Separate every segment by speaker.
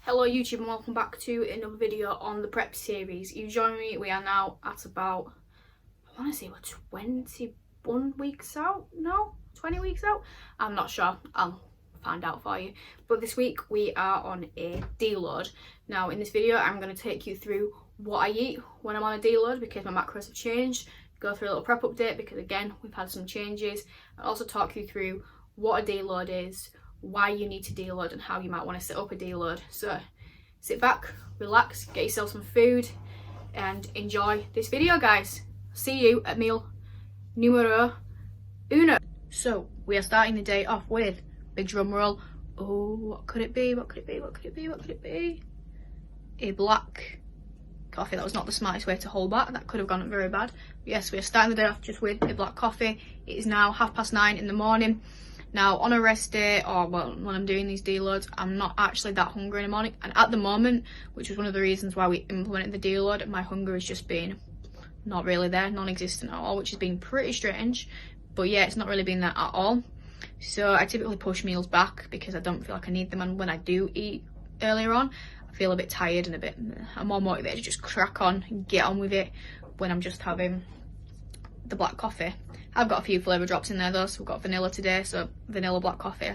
Speaker 1: Hello YouTube and welcome back to another video on the prep series. You join me, we are now at about, I want to say we're 21 weeks out? No? 20 weeks out? I'm not sure, I'll find out for you. But this week we are on a deload. Now in this video I'm going to take you through what I eat when I'm on a deload because my macros have changed, go through a little prep update because again we've had some changes, and also talk you through what a deload is, why you need to deload and how you might want to set up a deload. So sit back, relax, get yourself some food and enjoy this video, guys. See you at meal numero uno. So we are starting the day off with, big drum roll, oh, what could it be, what could it be, what could it be, what could it be? A black coffee. That was not the smartest way to hold back, that could have gone very bad. But yes, we are starting the day off just with a black coffee. It is now 9:30 in the morning. Now on a rest day, or well, when I'm doing these deloads, I'm not actually that hungry in the morning, and at the moment, which was one of the reasons why we implemented the deload, my hunger has just been not really there, non-existent at all, which has been pretty strange. But yeah, it's not really been that at all. So I typically push meals back because I don't feel like I need them, and when I do eat earlier on, I feel a bit tired and I'm more motivated to just crack on and get on with it when I'm just having the black coffee. I've got a few flavour drops in there though, so we've got vanilla today, so vanilla black coffee,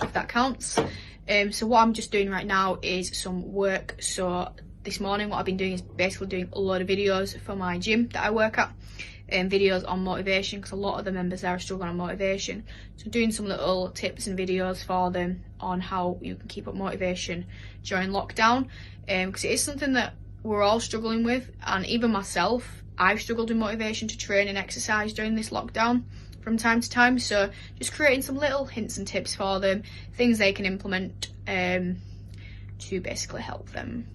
Speaker 1: if that counts. So what I'm just doing right now is some work. So this morning what I've been doing is basically doing a load of videos for my gym that I work at, videos on motivation, because a lot of the members there are struggling on motivation. So doing some little tips and videos for them on how you can keep up motivation during lockdown, because it is something that we're all struggling with, and even myself, I've struggled with motivation to train and exercise during this lockdown from time to time. So just creating some little hints and tips for them, things they can implement to basically help them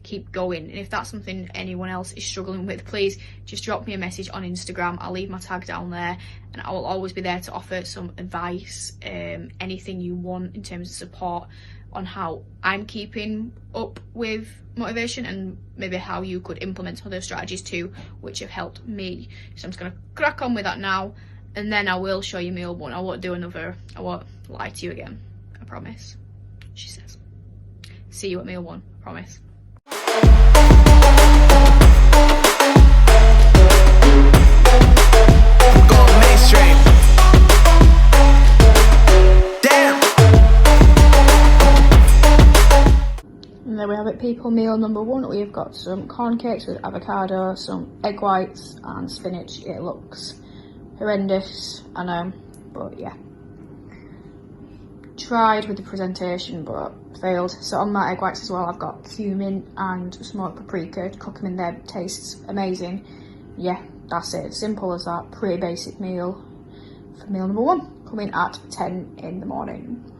Speaker 1: keep going. And if that's something anyone else is struggling with, please just drop me a message on Instagram. I'll leave my tag down there, and I will always be there to offer some advice, anything you want in terms of support on how I'm keeping up with motivation, and maybe how you could implement some of those strategies too, which have helped me. So I'm just going to crack on with that now, and then I will show you meal one. I won't lie to you again, I promise, she says. See you at meal one, I promise.
Speaker 2: Going mainstream.
Speaker 1: And there we have it, people. Meal number one, we've got some corn cakes with avocado, some egg whites and spinach. It looks horrendous, I know, but yeah. Tried with the presentation but failed. So on my egg whites as well, I've got cumin and smoked paprika. Cook them in there, tastes amazing. Yeah, that's it, simple as that. Pretty basic meal for meal number one, coming at 10 in the morning.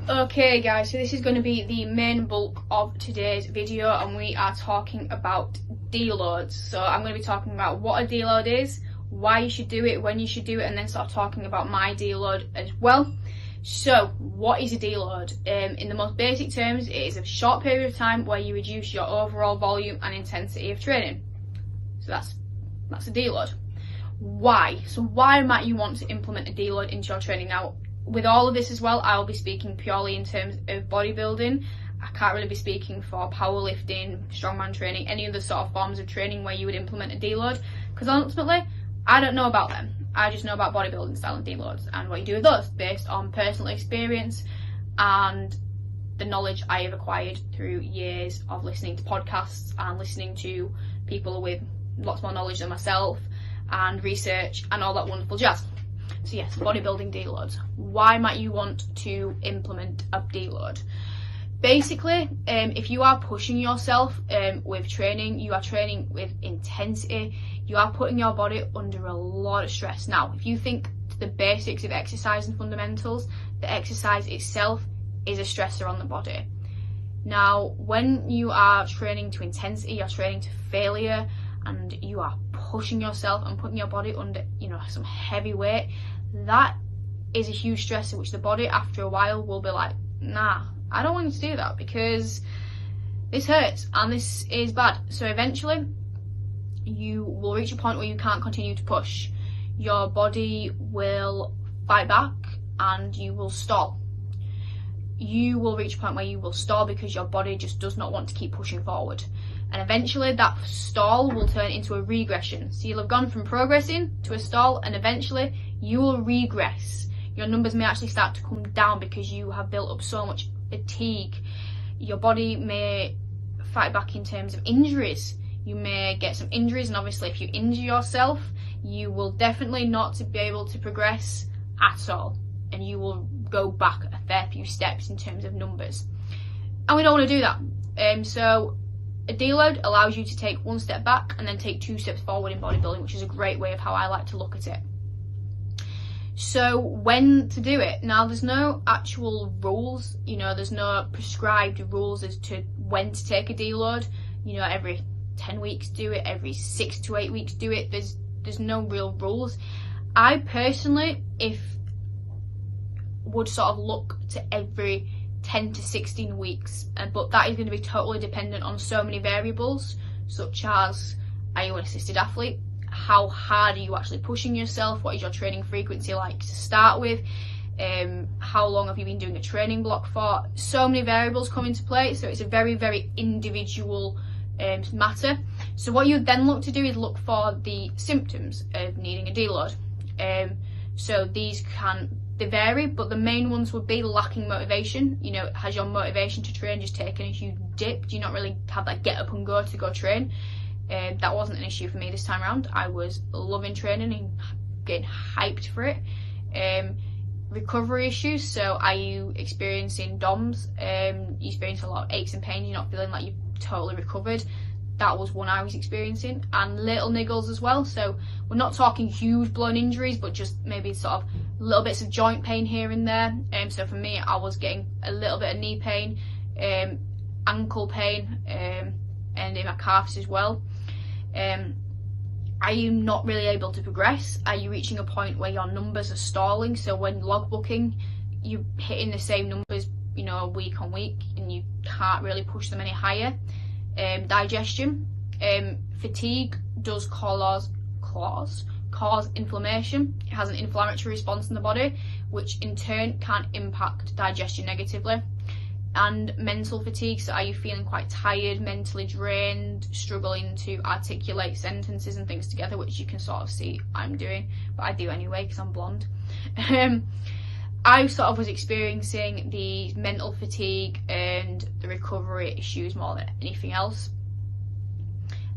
Speaker 1: Okay guys, so this is going to be the main bulk of today's video, and we are talking about deloads. So I'm going to be talking about what a deload is, why you should do it, when you should do it, and then start talking about my deload as well. So what is a deload? In the most basic terms, it is a short period of time where you reduce your overall volume and intensity of training. So that's a deload. Why? So why might you want to implement a deload into your training? Now, with all of this as well, I'll be speaking purely in terms of bodybuilding. I can't really be speaking for powerlifting, strongman training, any other sort of forms of training where you would implement a deload, because ultimately I don't know about them. I just know about bodybuilding style and deloads and what you do with those based on personal experience and the knowledge I have acquired through years of listening to podcasts and listening to people with lots more knowledge than myself and research and all that wonderful jazz. So yes, bodybuilding deloads. Why might you want to implement a deload? Basically, if you are pushing yourself with training, you are training with intensity, you are putting your body under a lot of stress. Now, if you think to the basics of exercise and fundamentals, the exercise itself is a stressor on the body. Now, when you are training to intensity, you're training to failure, and you are pushing yourself and putting your body under, some heavy weight, that is a huge stressor, which the body after a while will be like, nah, I don't want you to do that because this hurts and this is bad. So eventually you will reach a point where you can't continue to push. Your body will fight back and you will stall. you will reach a point where you will stall because your body just does not want to keep pushing forward. And eventually that stall will turn into a regression. So you'll have gone from progressing to a stall, and eventually you will regress. Your numbers may actually start to come down because you have built up so much fatigue. Your body may fight back in terms of injuries. You may get some injuries, and obviously if you injure yourself, you will definitely not to be able to progress at all, and you will go back a fair few steps in terms of numbers, and we don't want to do that. So a deload allows you to take one step back and then take 2 steps forward in bodybuilding, which is a great way of how I like to look at it. So when to do it? Now, there's no actual rules, you know, there's no prescribed rules as to when to take a deload. You know, every 10 weeks do it, every 6 to 8 weeks do it. There's no real rules. I personally, would sort of look to every 10 to 16 weeks, but that is going to be totally dependent on so many variables, such as, are you an assisted athlete? How hard are you actually pushing yourself? What is your training frequency like to start with? How long have you been doing a training block for? So many variables come into play, so it's a very, very individual matter. So what you would then look to do is look for the symptoms of needing a deload. So these they vary, but the main ones would be lacking motivation. You know, has your motivation to train just taken a huge dip? Do you not really have that get up and go to go train? That wasn't an issue for me this time around. I was loving training and getting hyped for it. Recovery issues, so are you experiencing DOMS? You experience a lot of aches and pains, you're not feeling like you've totally recovered. That was one I was experiencing, and little niggles as well. So we're not talking huge blown injuries, but just maybe sort of little bits of joint pain here and there. So for me, I was getting a little bit of knee pain, ankle pain, and in my calves as well. Are you not really able to progress? Are you reaching a point where your numbers are stalling? So when logbooking, you're hitting the same numbers, you know, week on week, and you can't really push them any higher. Digestion, fatigue does cause inflammation. It has an inflammatory response in the body, which in turn can impact digestion negatively. And mental fatigue, so are you feeling quite tired, mentally drained, struggling to articulate sentences and things together, which you can sort of see I'm doing, but I do anyway because I'm blonde. I sort of was experiencing the mental fatigue and the recovery issues more than anything else.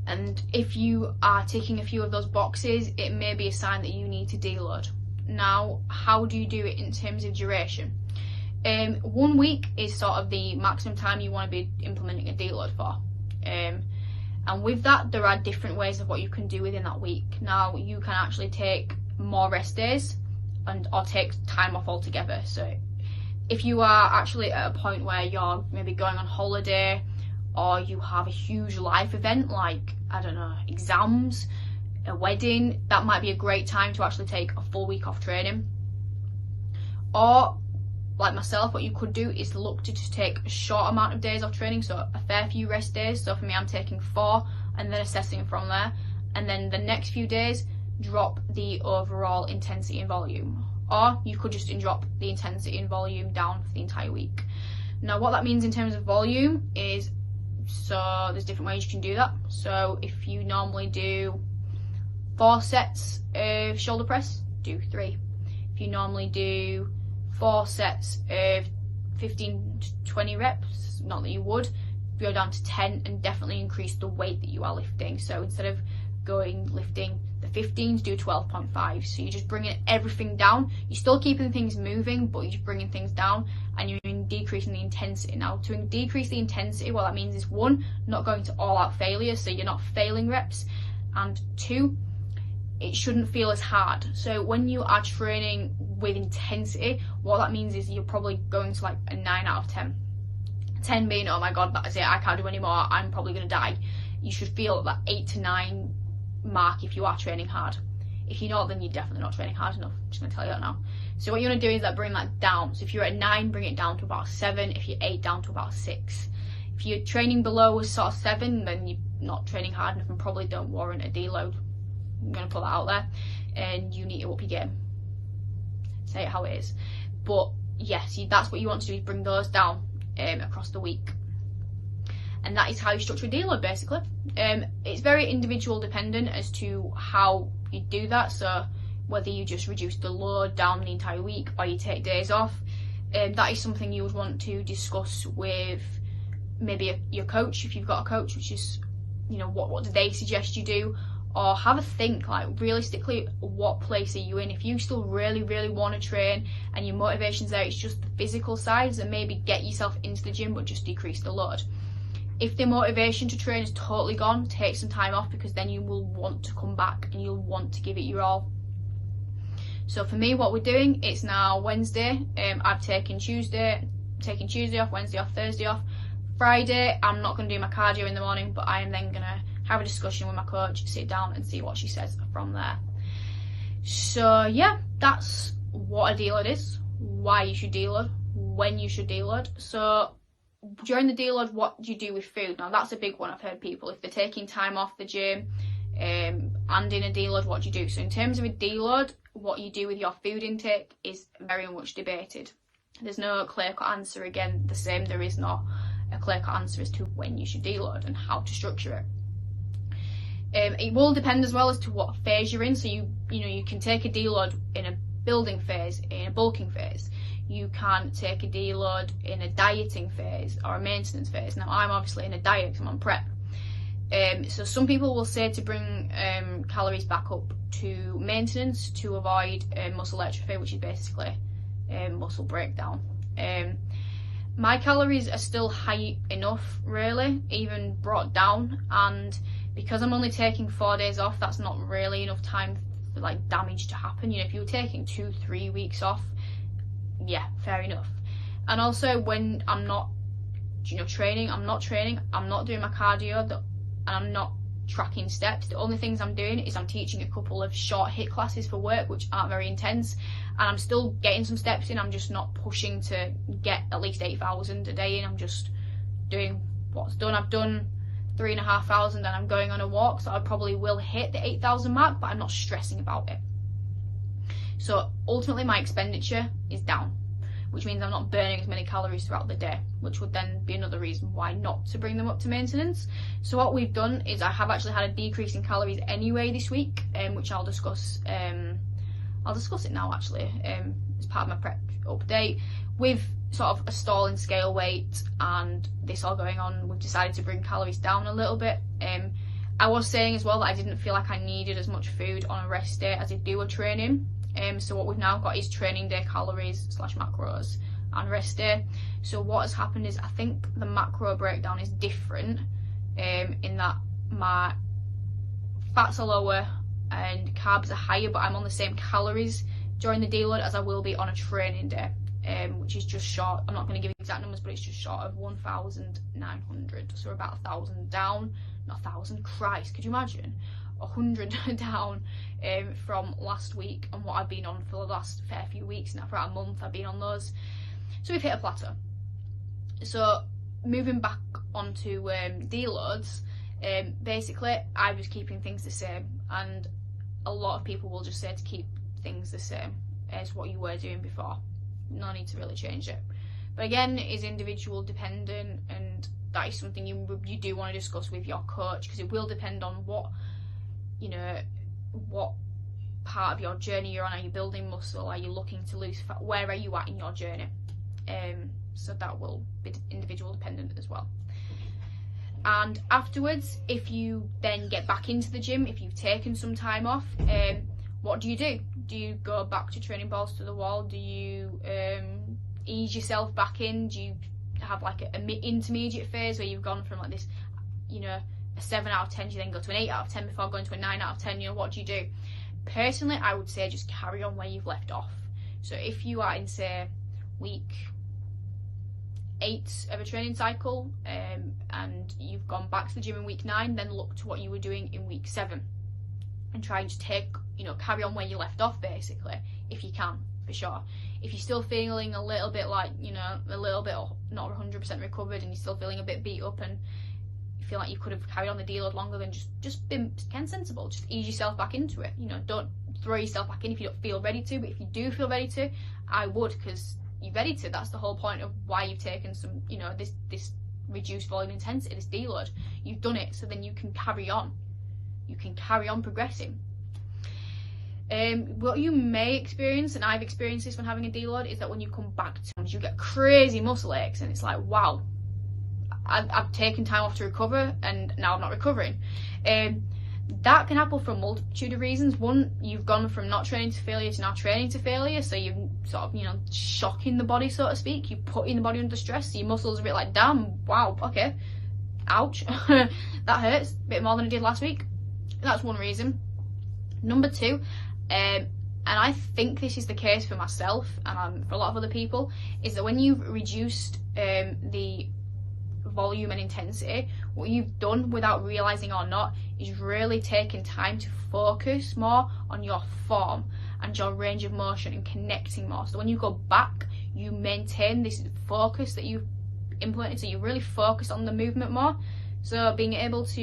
Speaker 1: And if you are ticking a few of those boxes, it may be a sign that you need to deload. Now, how do you do it in terms of duration? 1 week is sort of the maximum time you want to be implementing a deload for. And with that, there are different ways of what you can do within that week. Now, you can actually take more rest days or take time off altogether. So if you are actually at a point where you're maybe going on holiday, or you have a huge life event like, I don't know, exams, a wedding, that might be a great time to actually take a full week off training. Or like myself, what you could do is look to just take a short amount of days off training, so a fair few rest days. So for me, I'm taking 4 and then assessing from there, and then the next few days drop the overall intensity and volume. Or you could just drop the intensity and volume down for the entire week. Now, what that means in terms of volume is, so there's different ways you can do that. So if you normally do 4 sets of shoulder press, do 3. If you normally do 4 sets of 15 to 20 reps, not that you would, go down to 10 and definitely increase the weight that you are lifting. So instead of lifting the 15s, do 12.5. So you're just bringing everything down. You're still keeping things moving, but you're just bringing things down, and you're decreasing the intensity. Now, to decrease the intensity, what that means is, 1, not going to all-out failure, so you're not failing reps, and 2, it shouldn't feel as hard. So when you are training with intensity, what that means is you're probably going to like a 9 out of 10. 10 being, oh my god, that is it, I can't do anymore, I'm probably going to die. You should feel at that 8 to 9 mark if you are training hard. If you're not, then you're definitely not training hard enough. I'm just going to tell you that now. So what you want to do is like bring that down. So if you're at 9, bring it down to about 7. If you're 8, down to about 6. If you're training below a sort of 7, then you're not training hard enough and probably don't warrant a deload. I'm going to put that out there, and you need to up your game. Say it how it is. But yes, that's what you want to do, is bring those down across the week. And that is how you structure a deload, basically. It's very individual dependent as to how you do that. So whether you just reduce the load down the entire week or you take days off, that is something you would want to discuss with maybe your coach, if you've got a coach, which is, you know, what do they suggest you do, or have a think, like, realistically, what place are you in? If you still really want to train and your motivation's there, it's just the physical sides, then maybe get yourself into the gym but just decrease the load. If the motivation to train is totally gone, take some time off, because then you will want to come back and you'll want to give it your all. So for me, what we're doing, it's now Wednesday. I've taken Tuesday off, Wednesday off, Thursday off. Friday, I'm not going to do my cardio in the morning, but I am then going to have a discussion with my coach, sit down and see what she says from there. So yeah, that's what a deload is, why you should deload, when you should deload. So during the deload, what do you do with food? Now that's a big one. I've heard people, if they're taking time off the gym and in a deload, what do you do? So in terms of a deload, what you do with your food intake is very much debated. There's no clear-cut answer. Again, the same, there is not a clear-cut answer as to when you should deload and how to structure it. It will depend as well as to what phase you're in. So you can take a deload in a building phase, in a bulking phase. You can take a deload in a dieting phase or a maintenance phase. Now I'm obviously in a diet because I'm on prep. So some people will say to bring calories back up to maintenance to avoid muscle atrophy, which is basically muscle breakdown. My calories are still high enough, really, even brought down, and because I'm only taking 4 days off, that's not really enough time for like damage to happen. You know, if you were taking 2-3 weeks off, yeah, fair enough. And also when I'm not, training, I'm not doing my cardio, and I'm not tracking steps. The only things I'm doing is I'm teaching a couple of short HIIT classes for work, which aren't very intense, and I'm still getting some steps in. I'm just not pushing to get at least 8,000 a day in. I'm just doing what's done. I've done 3,500 and I'm going on a walk, so I probably will hit the 8,000 mark, but I'm not stressing about it. So ultimately my expenditure is down, which means I'm not burning as many calories throughout the day, which would then be another reason why not to bring them up to maintenance. So what we've done is I have actually had a decrease in calories anyway this week, which I'll discuss. I'll discuss it now actually, as part of my prep update. With sort of a stall in scale weight and this all going on, we've decided to bring calories down a little bit. I was saying as well that I didn't feel like I needed as much food on a rest day as I do a training. So what we've now got is training day calories / macros and rest day. So what has happened is I think the macro breakdown is different, in that my fats are lower and carbs are higher, but I'm on the same calories during the deload as I will be on a training day, which is just short. I'm not going to give you exact numbers, but it's just short of 1,900. So we're about 1,000 down. Not 1,000, Christ, could you imagine? 100 down from last week and what I've been on for the last fair few weeks now. For about a month I've been on those. So we've hit a plateau. So moving back onto deloads, basically I was keeping things the same, and a lot of people will just say to keep things the same as what you were doing before. No need to really change it. But again, it is individual dependent, and that is something you do want to discuss with your coach, because it will depend on what part of your journey you're on. Are you building muscle? Are you looking to lose fat? Where are you at in your journey? So that will be individual dependent as well. And afterwards, if you then get back into the gym, if you've taken some time off, what do? Do you go back to training balls to the wall? Do you ease yourself back in? Do you have like an intermediate phase where you've gone from like this, a 7 out of 10, you then go to an 8 out of 10 before going to a 9 out of 10, what do you do? Personally, I would say just carry on where you've left off. So if you are in, say, week 8 of a training cycle, and you've gone back to the gym in week 9, then look to what you were doing in week 7 and try and just carry on where you left off, basically, if you can, for sure. If you're still feeling a little bit like, a little bit not 100% recovered and you're still feeling a bit beat up and you feel like you could have carried on the deload longer, then just be sensible. Just ease yourself back into it. Don't throw yourself back in if you don't feel ready to, but if you do feel ready to, I would, because you've edited. That's the whole point of why you've taken some, you know, this reduced volume intensity, this deload. You've done it, so then you can carry on. You can carry on progressing. What you may experience, and I've experienced this when having a deload, is that when you come back to it, you get crazy muscle aches, and it's like, wow, I've taken time off to recover, and now I'm not recovering. That can happen for a multitude of reasons. One, you've gone from not training to failure to now training to failure, so you're sort of, you know, shocking the body, so to speak. You're putting the body under stress, so your muscles are a bit like, damn, wow, okay, ouch, that hurts a bit more than it did last week. That's one reason. Number two, and I think this is the case for myself and for a lot of other people, is that when you've reduced the volume and intensity, what you've done without realising or not is really taken time to focus more on your form and your range of motion and connecting more. So when you go back, you maintain this focus that you've implemented, so you really focus on the movement more. So being able to,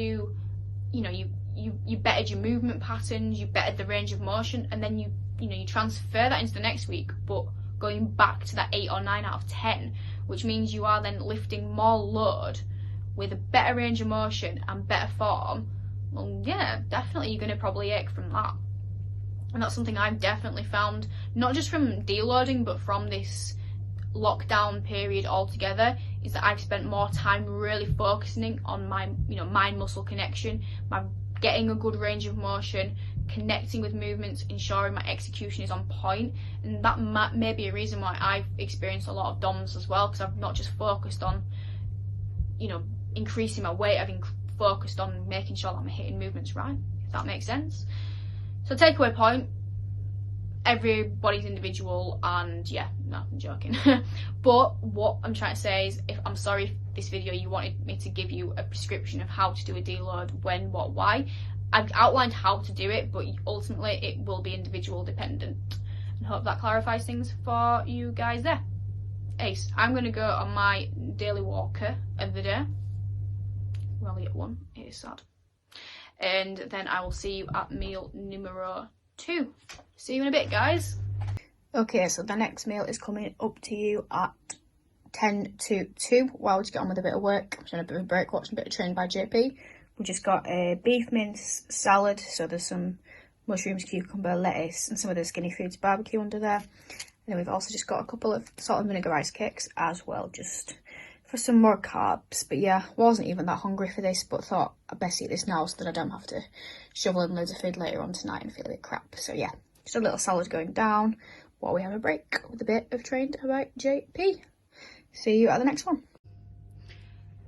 Speaker 1: you know, you bettered your movement patterns, you bettered the range of motion, and then you transfer that into the next week, but going back to that 8 or 9 out of 10, which means you are then lifting more load with a better range of motion and better form. Well, yeah, definitely you're going to probably ache from that. And that's something I've definitely found, not just from deloading, but from this lockdown period altogether, is that I've spent more time really focusing on my, you know, mind muscle connection, my getting a good range of motion, connecting with movements, ensuring my execution is on point. And that may be a reason why I've experienced a lot of DOMs as well, because I've not just focused on, you know, increasing my weight, I've focused on making sure that I'm hitting movements right, if that makes sense. So takeaway point, everybody's individual, and yeah, no, I'm joking. But what I'm trying to say is, I'm sorry if this video you wanted me to give you a prescription of how to do a deload, when, what, why. I've outlined how to do it, but ultimately it will be individual dependent. And hope that clarifies things for you guys there. Ace, I'm going to go on my daily walker of the day. Well, only at one, it is sad. And then I will see you at meal numero 2. See you in a bit, guys. Okay, so the next meal is coming up to you at 10 to 2. While we just get on with a bit of work, I'm doing a bit of a break, watching a bit of Trained by JP. We just got a beef mince salad, so there's some mushrooms, cucumber, lettuce, and some of the Skinny Foods barbecue under there. And then we've also just got a couple of salt and vinegar rice cakes as well, just for some more carbs. But yeah, wasn't even that hungry for this, but thought I'd best eat this now so that I don't have to shovel in loads of food later on tonight and feel a bit crap. So yeah, just a little salad going down while we have a break with a bit of Trained by JP. See you at the next one.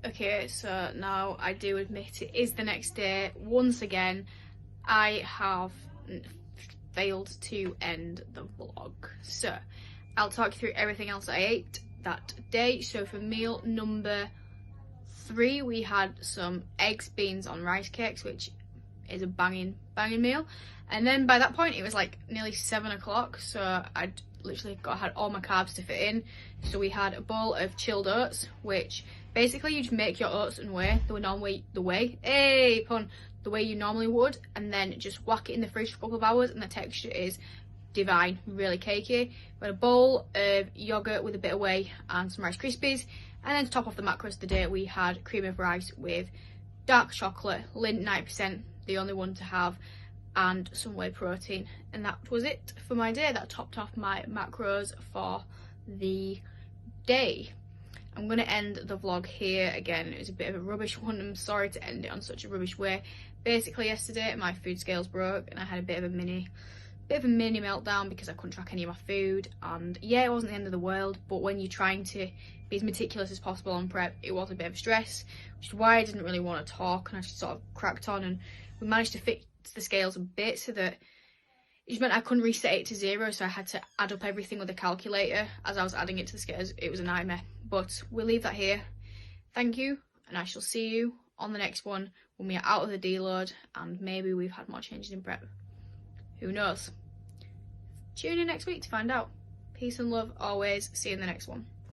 Speaker 1: Okay, so now I do admit it is the next day. Once again, I have failed to end the vlog. So I'll talk you through everything else I ate that day. So for meal number 3, we had some eggs, beans on rice cakes, which is a banging meal. And then by that point it was like nearly 7 o'clock, so I'd literally had all my carbs to fit in. So we had a bowl of chilled oats, which basically you just make your oats and whey the way you normally would, and then just whack it in the fridge for a couple of hours, and the texture is divine, really cakey. We had a bowl of yogurt with a bit of whey and some Rice Krispies, and then to top off the macros of the day we had cream of rice with dark chocolate, Lindt 90%, the only one to have, and some whey protein. And that was it for my day. That topped off my macros for the day. I'm going to end the vlog here. Again, it was a bit of a rubbish one. I'm sorry to end it on such a rubbish way. Basically yesterday my food scales broke and I had a bit of a mini meltdown because I couldn't track any of my food. And yeah, it wasn't the end of the world, but when you're trying to be as meticulous as possible on prep, it was a bit of stress, which is why I didn't really want to talk, and I just sort of cracked on. And we managed to fix the scales a bit so that it just meant I couldn't reset it to 0, so I had to add up everything with a calculator as I was adding it to the scales. It was a nightmare, but we'll leave that here. Thank you, and I shall see you on the next one when we are out of the deload and maybe we've had more changes in prep. Who knows? Tune in next week to find out. Peace and love always. See you in the next one.